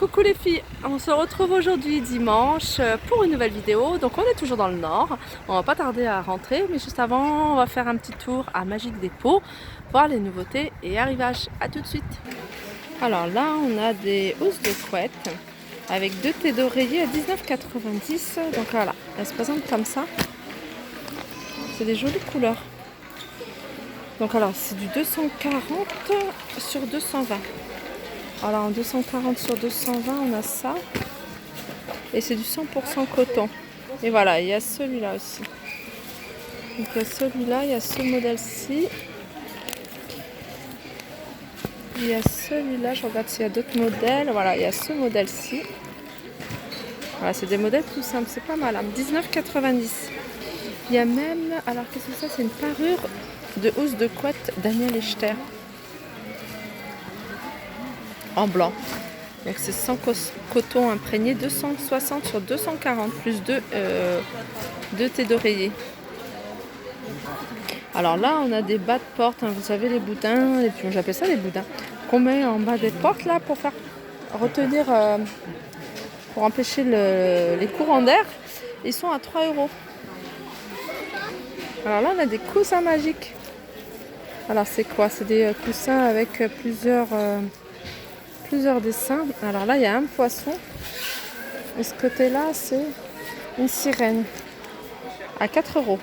Coucou les filles, on se retrouve aujourd'hui dimanche pour une nouvelle vidéo. Donc on est toujours dans le nord, on va pas tarder à rentrer, mais juste avant on va faire un petit tour à Magic Dépôt, voir les nouveautés et arrivage. À tout de suite. Alors là on a des housses de couette avec deux thés d'oreiller à 19,90 €. Donc voilà, elles se présentent comme ça. C'est des jolies couleurs. Donc alors c'est du 240 sur 220. Alors en 240 sur 220 on a ça. Et c'est du 100% coton. Et voilà, il y a celui-là aussi. Donc il y a celui-là, il y a ce modèle-ci. Il y a celui-là, je regarde s'il y a d'autres modèles. Voilà, il y a ce modèle-ci. Voilà, c'est des modèles tout simples, c'est pas mal. Hein. 19,90 €. Il y a même, alors qu'est-ce que c'est? C'est une parure de housse de couette Daniel Echter. En blanc. Donc c'est 100 coton imprégné, 260 sur 240 plus 2 thés d'oreiller. Alors là on a des bas de porte, hein, vous savez les boudins, j'appelle ça les boudins, qu'on met en bas des portes là pour faire retenir, pour empêcher les courants d'air. Ils sont à 3 €. Alors là on a des coussins magiques. Alors c'est quoi? C'est des coussins avec plusieurs dessins. Alors là il y a un poisson et ce côté là c'est une sirène à 4 €.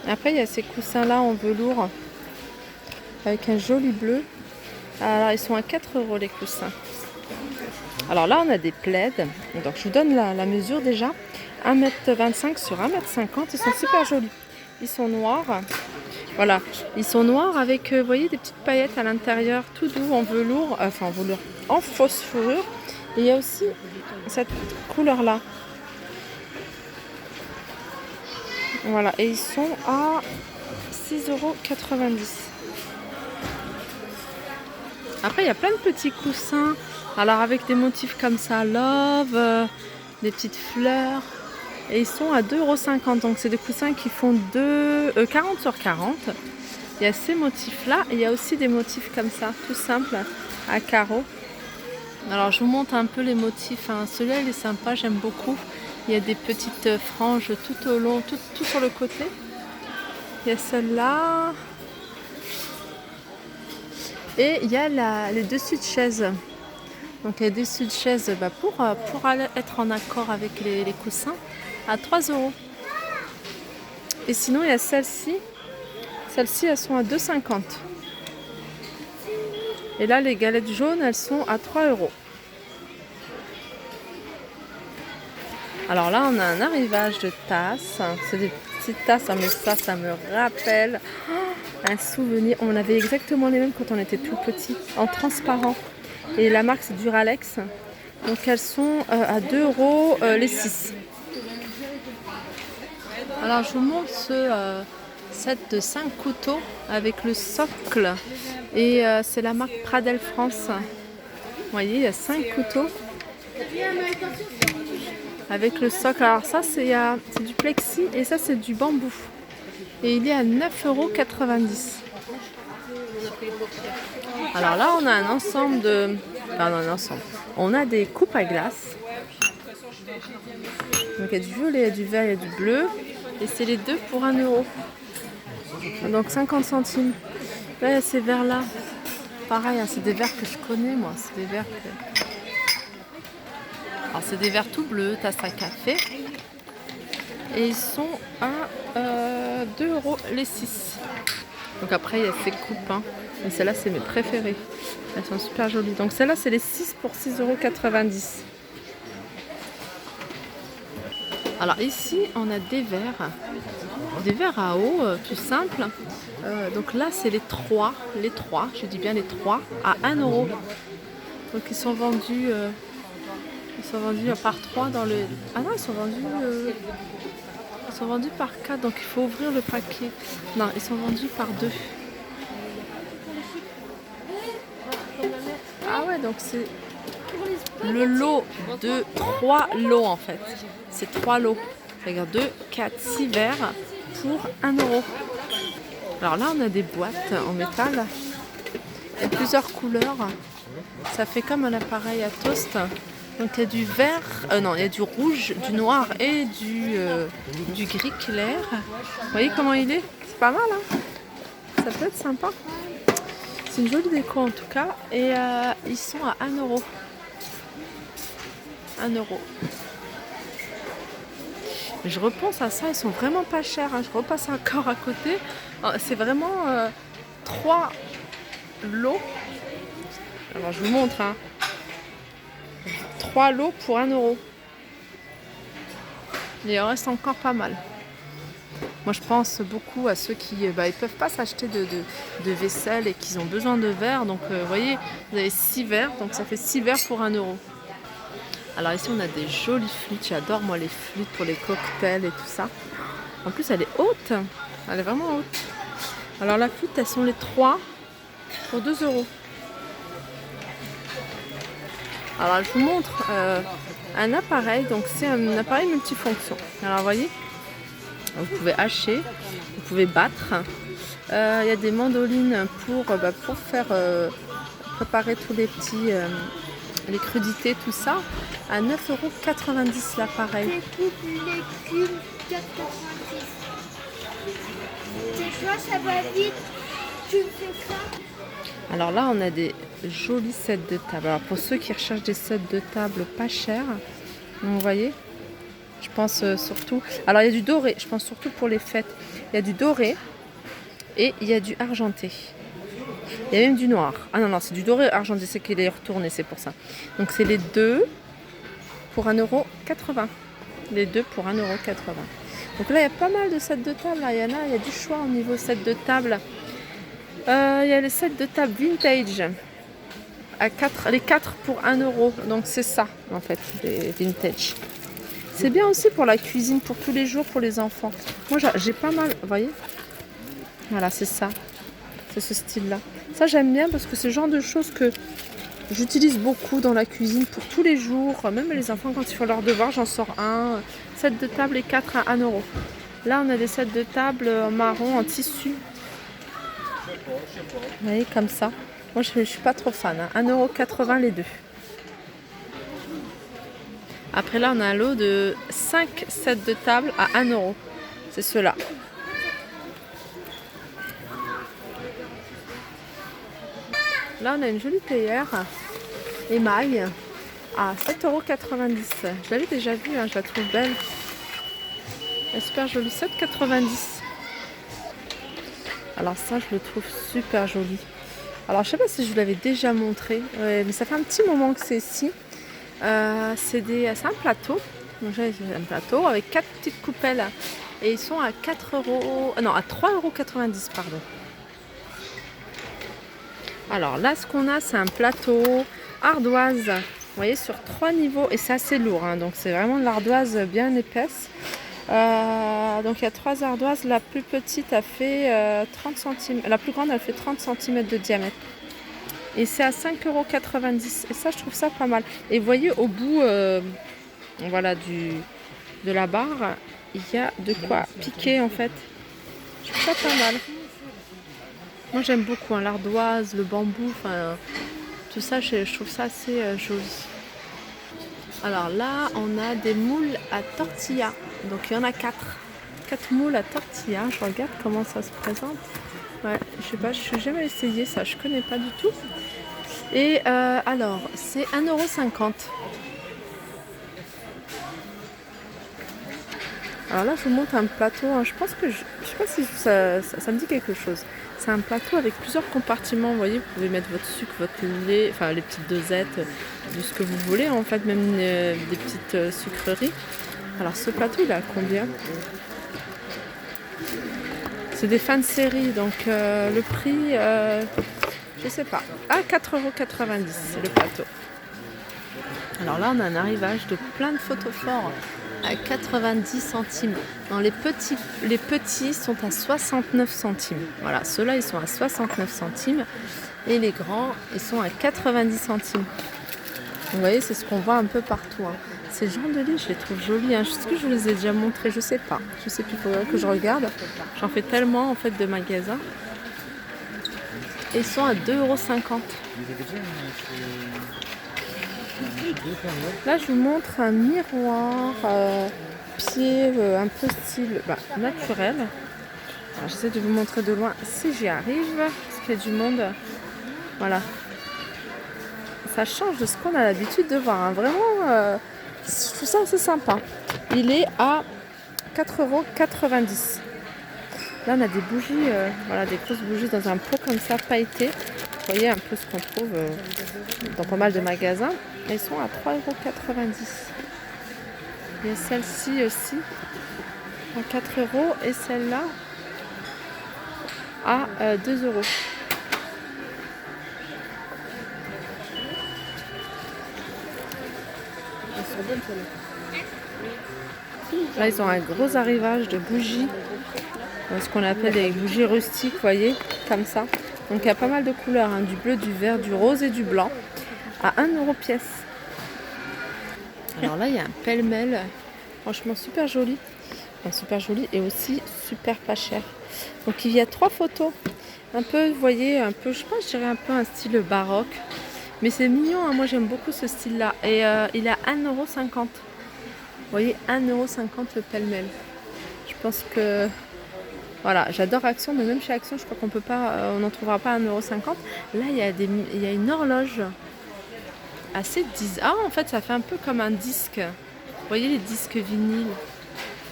Après il y a ces coussins là en velours avec un joli bleu. Alors ils sont à 4 € les coussins. Alors là on a des plaids. Donc je vous donne la mesure déjà. 1,25 m sur 1,50 m. Ils sont super jolis. Ils sont noirs. Voilà, ils sont noirs avec, vous voyez, des petites paillettes à l'intérieur, tout doux, en velours, en fausse fourrure. Et il y a aussi cette couleur-là. Voilà, et ils sont à 6,90 €. Après, il y a plein de petits coussins, alors avec des motifs comme ça, love, des petites fleurs. Et ils sont à 2,50 €. Donc c'est des coussins qui font 40 sur 40. Il y a ces motifs là. Et il y a aussi des motifs comme ça, tout simple, à carreaux. Alors je vous montre un peu les motifs. Hein. Celui-là il est sympa, j'aime beaucoup. Il y a des petites franges tout au long, tout sur le côté. Il y a celle-là. Et il y a les dessus de chaises. Donc les dessus de chaises pour être en accord avec les coussins à 3 €. Et sinon il y a celle-ci. Celles-ci elles sont à 2,50 €. Et là les galettes jaunes elles sont à 3 €. Alors là on a un arrivage de tasses. C'est des petites tasses, mais ça me rappelle un souvenir. On avait exactement les mêmes quand on était tout petit, en transparent. Et la marque c'est Duralex. Donc elles sont à 2 € les 6. Alors je vous montre ce set de 5 couteaux avec le socle. Et c'est la marque Pradel France. Vous voyez, il y a 5 couteaux avec le socle. Alors ça c'est du plexi et ça c'est du bambou. Et il est à 9,90 €. Alors là on a un ensemble de... On a des coupes à glace. Donc il y a du violet, il y a du vert, il y a du bleu. Et c'est les deux pour 1 €. Donc 50 centimes. Là il y a ces verres là. Pareil, hein, c'est des verres que je connais moi. C'est des verres que... Alors c'est des verres tout bleus, tasse à café. Et ils sont à 2 € les 6. Donc après il y a ces coupes. Hein. Et celles-là c'est mes préférées. Elles sont super jolies. Donc celles-là c'est les 6 pour 6,90 €. Alors ici on a des verres à eau tout simple. Donc là c'est les 3, je dis bien les 3 à 1 €. Donc ils sont vendus par 3 dans le... Ah non, ils sont vendus par 4, donc il faut ouvrir le paquet. Non, ils sont vendus par 2. Ah ouais, donc c'est le lot de 3 lots en fait. C'est 3 lots. C'est-à-dire 2, 4, 6 verres pour 1 €. Alors là, on a des boîtes en métal. Il y a plusieurs couleurs. Ça fait comme un appareil à toast. Donc il y a du vert, non, il y a du rouge, du noir et du gris clair. Vous voyez comment il est? C'est pas mal, hein? Ça peut être sympa. C'est une jolie déco en tout cas. Et ils sont à 1 €. 1 €. Je repense à ça, ils sont vraiment pas chers, hein. Je repasse encore à côté. C'est vraiment 3 lots. Alors je vous montre, hein. 3 lots pour 1 €. Il en reste encore pas mal. Moi je pense beaucoup à ceux qui ils peuvent pas s'acheter de vaisselle et qui ont besoin de verres. Donc vous voyez, vous avez 6 verres, donc ça fait 6 verres pour 1 €. Alors ici on a des jolies flûtes, j'adore moi les flûtes pour les cocktails et tout ça. En plus elle est haute, elle est vraiment haute. Alors la flûte, elles sont les 3 pour 2 €. Alors je vous montre un appareil, donc c'est un appareil multifonction. Alors vous voyez, vous pouvez hacher, vous pouvez battre. Il y a des mandolines pour faire préparer tous les petits, les crudités, tout ça, à 9,90 € l'appareil. Légumes, 4,90 €. C'est quoi, ça va vite? Tu me fais ça? Alors là, on a des jolis sets de table. Alors pour ceux qui recherchent des sets de table pas chers, vous voyez, je pense surtout... Alors il y a du doré, je pense surtout pour les fêtes. Il y a du doré et il y a du argenté. Il y a même du noir. Ah non, non, c'est du doré argenté, c'est qu'il est retourné, c'est pour ça. Donc c'est les deux pour 1,80 €. Les deux pour 1,80 €. Donc là, il y a pas mal de sets de table. Là. Il y a du choix au niveau set de table. Il y a les sets de table vintage. Les 4 pour 1 €. Donc c'est ça, en fait, les vintage. C'est bien aussi pour la cuisine, pour tous les jours, pour les enfants. Moi, j'ai pas mal, vous voyez? Voilà, c'est ça. C'est ce style-là. Ça, j'aime bien parce que c'est le genre de choses que j'utilise beaucoup dans la cuisine pour tous les jours. Même les enfants, quand ils font leurs devoirs, j'en sors un. Set de table et 4 à 1 €. Là, on a des sets de table en marron, en tissu. Vous voyez, comme ça. Moi, je ne suis pas trop fan. 1,80 € les deux. Après, là, on a un lot de 5 sets de table à 1 €. C'est ceux-là. Là, on a une jolie théière émail à 7,90 €. Je l'avais déjà vue, hein, je la trouve belle. Elle est super jolie, 7,90 €. Alors ça, je le trouve super joli. Alors, je sais pas si je vous l'avais déjà montré, mais ça fait un petit moment que c'est ici. C'est un plateau. Donc, j'ai un plateau avec 4 petites coupelles. Et ils sont à 3,90 €, pardon. Alors là, ce qu'on a, c'est un plateau ardoise, vous voyez, sur 3 niveaux, et c'est assez lourd, hein, donc c'est vraiment de l'ardoise bien épaisse. Donc il y a 3 ardoises, la plus petite a fait 30 cm, la plus grande elle fait 30 cm de diamètre. Et c'est à 5,90 €, et ça je trouve ça pas mal. Et vous voyez au bout voilà, de la barre, il y a de quoi piquer en fait. Je trouve ça pas mal. Moi j'aime beaucoup hein, l'ardoise, le bambou, enfin tout ça, je trouve ça assez joli. Alors là, on a des moules à tortilla. Donc il y en a 4. 4 moules à tortilla. Je regarde comment ça se présente. Ouais, je sais pas, je n'ai jamais essayé ça, je connais pas du tout. Et alors, c'est 1,50 €. Alors là, je vous montre un plateau. Hein. Je pense que je sais pas si ça me dit quelque chose. C'est un plateau avec plusieurs compartiments. Vous voyez, vous pouvez mettre votre sucre, votre lait, enfin les petites dosettes de ce que vous voulez. En fait, même des petites sucreries. Alors ce plateau, il est à combien? C'est des fins de série, donc le prix, je sais pas. Ah, 4,90 € c'est le plateau. Alors là, on a un arrivage de plein de photophores à 90 centimes. Non, les petits sont à 69 centimes. Voilà, ceux-là, ils sont à 69 centimes. Et les grands, ils sont à 90 centimes. Vous voyez, c'est ce qu'on voit un peu partout. Hein. Ces gens de lit, je les trouve jolis. Hein. Est-ce que je vous les ai déjà montrés? Je sais pas. Je sais plus, il faudrait que je regarde. J'en fais tellement, en fait, de magasins. Et ils sont à 2,50 €. Là, je vous montre un miroir pied un peu style naturel. J'essaie de vous montrer de loin si j'y arrive, parce qu'il y a du monde. Voilà. Ça change de ce qu'on a l'habitude de voir. Hein. Vraiment, je trouve ça assez sympa. Il est à 4,90 €. Là, on a des bougies, voilà, des grosses bougies dans un pot comme ça, pailleté. Vous voyez un peu ce qu'on trouve dans pas mal de magasins. Elles sont à 3,90 €. Il y a celle-ci aussi à 4 € et celle-là à 2 €. Là, ils ont un gros arrivage de bougies, ce qu'on appelle des bougies rustiques, vous voyez, comme ça. Donc, il y a pas mal de couleurs, hein, du bleu, du vert, du rose et du blanc, à 1 € pièce. Alors là, il y a un pêle-mêle, franchement super joli. Enfin, super joli et aussi super pas cher. Donc, il y a 3 photos. Un peu, vous voyez, un peu, je sais pas, je dirais un peu un style baroque. Mais c'est mignon, hein, moi j'aime beaucoup ce style-là. Et il est à 1,50 €. Vous voyez, 1,50 € le pêle-mêle. Je pense que... Voilà, j'adore Action, mais même chez Action, je crois qu'on peut pas, on n'en trouvera pas à 1,50 €. Là, il y a une horloge assez... Ah, en fait, ça fait un peu comme un disque. Vous voyez les disques vinyles?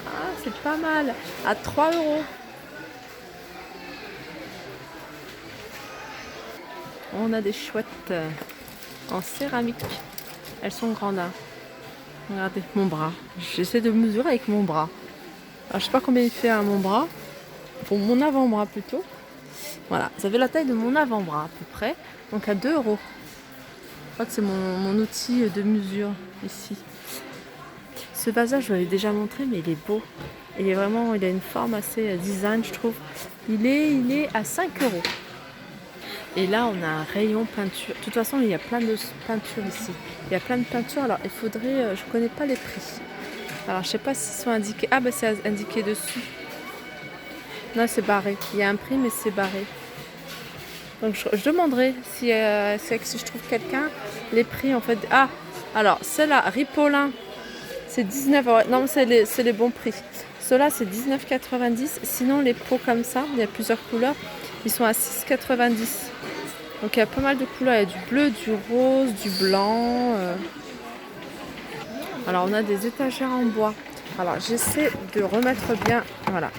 Ah, c'est pas mal. À 3 €. On a des chouettes en céramique. Elles sont grandes. Hein. Regardez, mon bras. J'essaie de mesurer avec mon bras. Alors, je sais pas combien il fait à mon bras. Pour mon avant-bras plutôt. Voilà, ça fait la taille de mon avant-bras à peu près. Donc à 2 €. Je crois que c'est mon outil de mesure ici. Ce vasage, je l'avais déjà montré, mais il est beau. Il a une forme assez design, je trouve. Il est à 5 €. Et là, on a un rayon peinture. De toute façon, il y a plein de peintures ici. Il y a plein de peintures. Alors, il faudrait... je ne connais pas les prix. Alors, je ne sais pas s'ils sont indiqués. Ah, bah, c'est indiqué dessus. Non, c'est barré. Il y a un prix, mais c'est barré. Donc, je demanderai si je trouve quelqu'un, les prix, en fait. Ah, alors, celle-là, Ripolin, c'est 19 €. Non, c'est les bons prix. Ceux-là, c'est 19,90 €. Sinon, les pots comme ça, il y a plusieurs couleurs. Ils sont à 6,90 €. Donc il y a pas mal de couleurs, il y a du bleu, du rose, du blanc. Alors on a des étagères en bois. Alors j'essaie de remettre bien, voilà.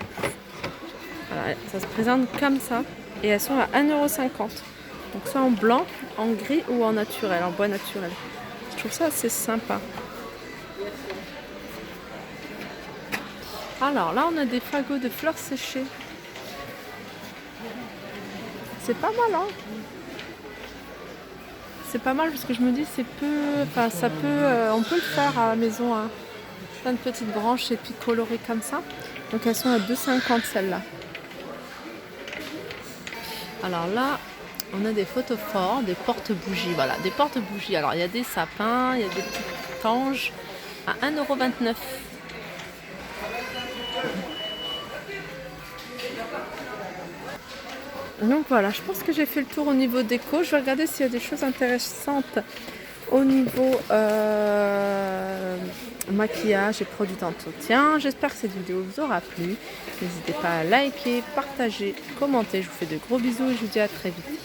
Ça se présente comme ça et elles sont à 1,50 €. Donc soit en blanc, en gris ou en naturel, en bois naturel. Je trouve ça assez sympa. Alors là on a des fagots de fleurs séchées. C'est pas mal, hein? C'est pas mal parce que je me dis on peut le faire à la maison, hein. Plein de petites branches et puis colorées comme ça. Donc elles sont à 2,50 € celles-là. Alors là, on a des photophores, des porte-bougies. Voilà, des porte-bougies. Alors il y a des sapins, il y a des petites anges à 1,29 €. Donc voilà, je pense que j'ai fait le tour au niveau déco. Je vais regarder s'il y a des choses intéressantes au niveau maquillage et produits d'entretien. J'espère que cette vidéo vous aura plu. N'hésitez pas à liker, partager, commenter. Je vous fais de gros bisous et je vous dis à très vite.